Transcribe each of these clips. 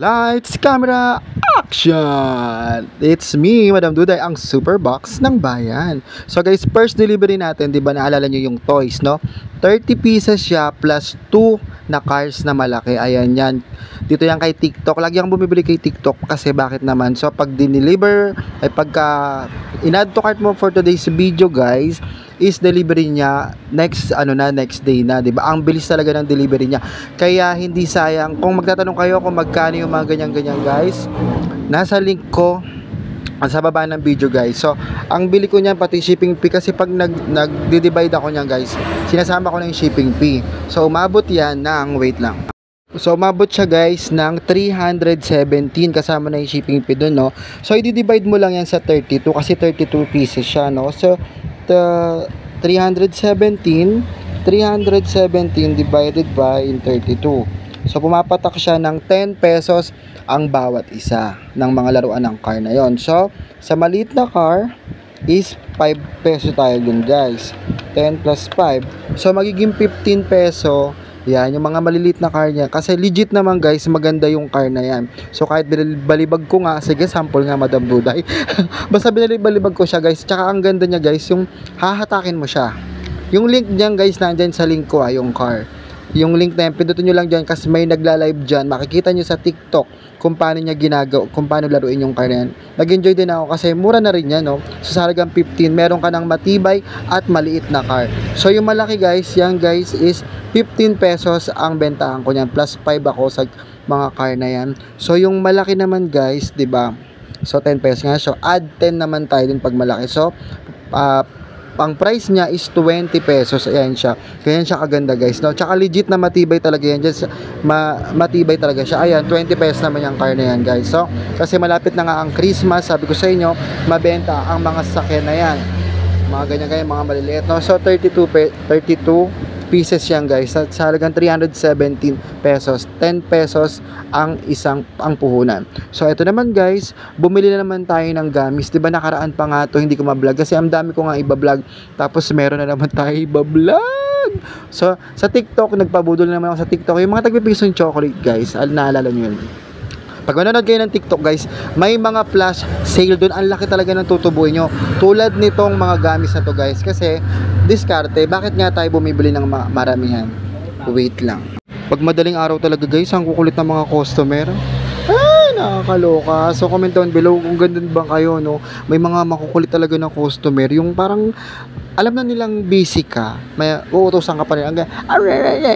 Lights, camera, action! It's me, Madam Duday, ang super box ng bayan. So guys, first delivery natin, di ba naalala nyo yung toys, no? 30 pieces siya plus 2 na cars na malaki. Ayan yan. Dito yan kay TikTok. Lagi akong bumibili kay TikTok kasi bakit naman? So pag dineliver, ay pagka in-add to cart mo for today's video guys, is delivery niya next day na, 'di ba? Ang bilis talaga ng delivery niya. Kaya hindi sayang. Kung magtatanong kayo kung magkano yung mga ganyan-ganyan, guys, nasa link ko sa baba ng video, guys. So, ang bili ko niyan pati shipping fee kasi pag nag-divide ako niyan, guys, sinasama ko na yung shipping fee. So, umabot 'yan ng wait lang. So, umabot siya guys ng 317 kasama na yung shipping fee doon, no? So, i-divide mo lang yan sa 32 kasi 32 pieces siya, no? So, 317 divided by 32. So, pumapatak siya ng 10 pesos ang bawat isa ng mga laruan ng car na yon. So, sa maliit na car is 5 peso tayo dun guys. 10 plus 5. So, magiging 15 peso. Yan, yung mga maliliit na car niya. Kasi legit naman guys, maganda yung car na yan. So kahit balibag ko nga, sige sample nga Madam Duday. Basta balibag ko siya guys. Tsaka ang ganda niya guys, yung hahatakin mo siya. Yung link niyan guys, nandyan sa link ko yung car. Yung link na yan, pindutin nyo lang dyan kasi may nagla-live dyan. Makikita nyo sa TikTok kung paano niya ginagawa, kung paano laruin yung car na yan. Nag-enjoy din ako kasi mura na rin yan, no? So sa halagang 15, meron ka ng matibay at maliit na car. So yung malaki guys, yan guys is 15 pesos ang bentahan ko niyan. Plus 5 ako sa mga car na yan. So yung malaki naman guys, 'di ba? So 10 pesos nga. So add 10 naman tayo dun pag malaki. So ang price niya is 20 pesos. Ayan siya. Kaya siya kaganda guys, no? Tsaka legit na matibay talaga yan. Just, matibay talaga siya. Ayan, 20 pesos naman yung car na yan guys. So, kasi malapit na nga ang Christmas, sabi ko sa inyo, mabenta ang mga sasakyan na yan. Mga ganyan mga maliliit, no? So, 32 pieces yan guys. Sa halagang 317 pesos. 10 pesos ang puhunan. So ito naman guys, bumili na naman tayo ng gamis. 'Di ba nakaraan pa nga to, hindi ko ma-vlog kasi ang dami ko nga iba-vlog. Tapos meron na naman tayo iba-vlog. So sa TikTok, nagpabudol na naman ako sa TikTok. Yung mga tagpipisong chocolate guys, naalala niyo yun. Pag manonood kayo ng TikTok guys, may mga flash sale doon. Ang laki talaga ng tutubuin nyo. Tulad nitong mga gamis na to guys. Kasi, diskarte, bakit nga tayo bumibili ng maramihan? Wait lang. Pag madaling araw talaga guys, ang kukulit ng mga customer. Ay, nakakaloka. So, comment down below kung ganda ba kayo, no? May mga makukulit talaga ng customer. Yung parang, alam na nilang busy ka. May uutosan ka pa rin. Ay,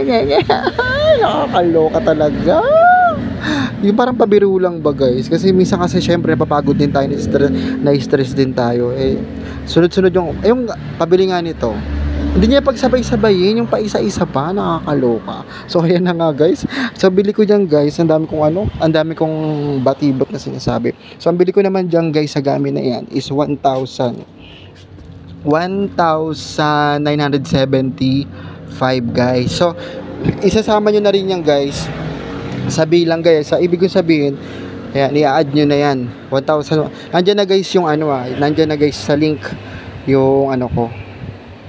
nakakaloka talaga. yung parang pabiro lang ba guys, kasi minsan kasi syempre napapagod din tayo, na-stress din tayo eh. Sunod-sunod yung pabili nga nito, hindi niya pagsabay-sabayin yung paisa-isa pa, nakakaloka. So ayan na nga guys. So bili ko diyan guys, ang dami kong batibot na sinasabi. So ang bili ko naman diyan guys sa Gami na yan is 1,975 guys. So isasama nyo na rin yan guys sa bilang guys. So ibig ko sabihin, ayan, i-add nyo na yan 1,000. Nandiyan na guys yung nandiyan na guys sa link yung ko,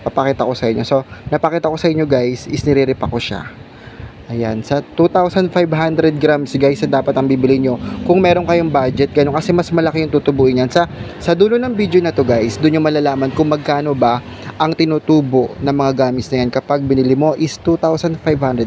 papakita ko sa inyo. So napakita ko sa inyo guys is nire-repack ko siya. Ayan, sa 2,500 grams guys na dapat ang bibili nyo kung meron kayong budget, ganun, kasi mas malaki yung tutubuin yan. Sa dulo ng video na to guys, doon nyo malalaman kung magkano ba ang tinutubo ng mga gamis na yan kapag binili mo is 2,500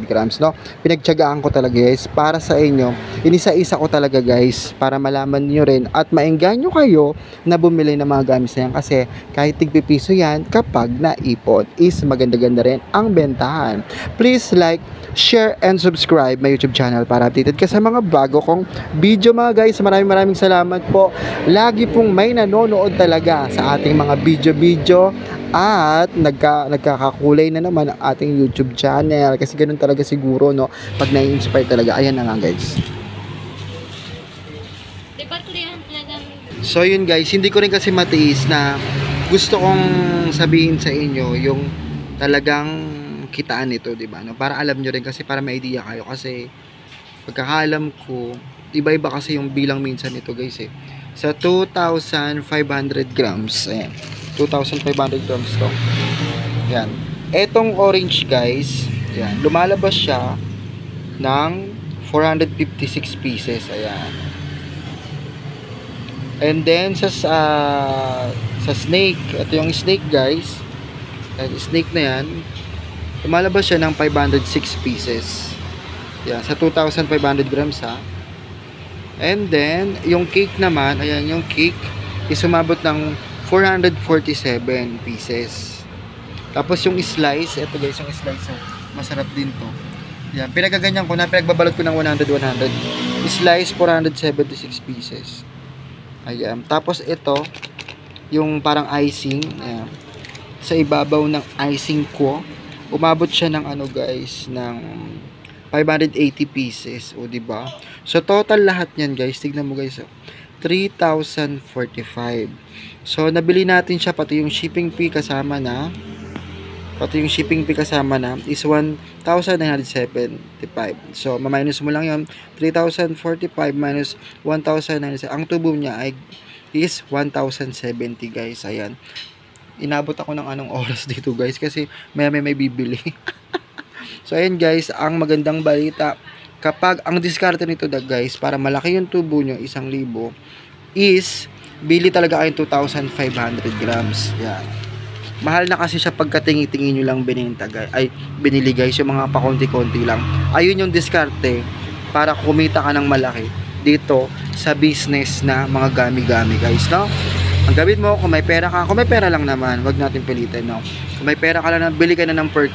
grams, no? Pinagtiyagaan ko talaga guys para sa inyo, inisa-isa ko talaga guys para malaman nyo rin at maengganyo kayo na bumili ng mga gamis na yan, kasi kahit tigpipiso yan, kapag naipon is maganda-ganda rin ang bentahan. Please like, share, and subscribe my YouTube channel para updated ka sa mga bago kong video mga guys. Maraming salamat po. Lagi pong may nanonood talaga sa ating mga video at nagkakakulay na naman ang ating YouTube channel, kasi ganun talaga siguro, no, pag nai-inspire talaga. Ayan na nga guys. So yun guys, hindi ko rin kasi matiis na gusto kong sabihin sa inyo yung talagang kitaan nito, di ba? No? Para alam nyo rin, kasi para may idea kayo, kasi pagkakaalam ko, iba-iba kasi yung bilang minsan nito guys eh. Sa 2,500 grams, ayan, 2,500 grams to. Ayan. Etong orange guys, ayan, lumalabas siya ng 456 pieces, ayan. And then sa snake, ito yung snake guys, snake na yan, lumalabas siya ng 506 pieces. Yan, sa 2,500 grams ha. And then, yung cake naman, ayan, yung cake is umabot ng 447 pieces. Tapos yung slice, eto guys, yung slice, masarap din to. Yan, pinagaganyan ko na, pinagbabalot ko ng 100. Slice, 476 pieces. Ayan, tapos ito, yung parang icing, ayan, sa ibabaw ng icing ko, umabot siya ng guys, ng 580 pieces, o di ba? So total lahat niyan guys, tignan mo guys, 3,045. So nabili natin siya, pati yung shipping fee kasama na, is 1,975. So ma-minus mo lang 'yon, 3,045 minus 1,975. Ang tubo niya ay is 1,070 guys. Ayan. Inabot ako ng anong oras dito guys, kasi may bibili. So ayan guys, ang magandang balita, kapag ang diskarte nito guys, para malaki yung tubo nyo, 1,000, is bili talaga kayong 2,500 grams. Yan. Mahal na kasi siya pagkatingi-tingin nyo lang binili guys, yung mga pakonti-konti lang. Ayun yung diskarte para kumita ka ng malaki dito sa business na mga gami-gami guys, no? Ang gawin mo, kung may pera ka, kung may pera lang naman, wag natin pilitin, no? Kung may pera ka lang, bili ka na ng per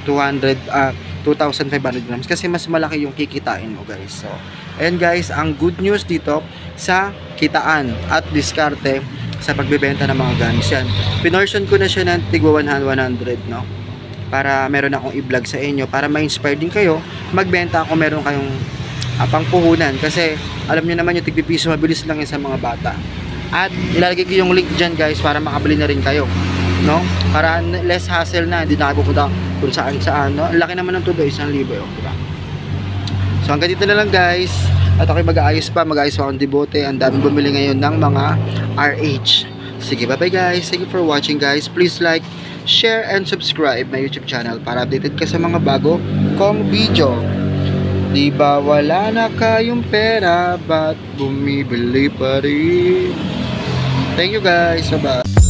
2,500 grams, kasi mas malaki yung kikitain mo guys. So ayan guys, ang good news dito sa kitaan at diskarte sa pagbebenta ng mga gamis yan. Pinortion ko na siya ng tigwa 100, no? Para meron akong i-vlog sa inyo, para ma-inspire din kayo magbenta kung meron kayong pangpuhunan, kasi alam niyo naman yung tigpipiso mabilis lang yan sa mga bata. At ilalagay ko yung link dyan guys para makabili na rin kayo, no? Para less hassle na, hindi na kayo pupunta kung saan, no? Ang laki naman ng tubo, 1,000, diba? So hanggang dito na lang guys, at ako'y mag-aayos pa akong debote. Ang daming bumili ngayon ng mga RH. Sige, bye bye guys, thank you for watching guys. Please like, share, and subscribe my YouTube channel para updated ka sa mga bago kong video. Diba wala na kayong pera, ba't bumibili pa rin? Thank you guys, bye bye.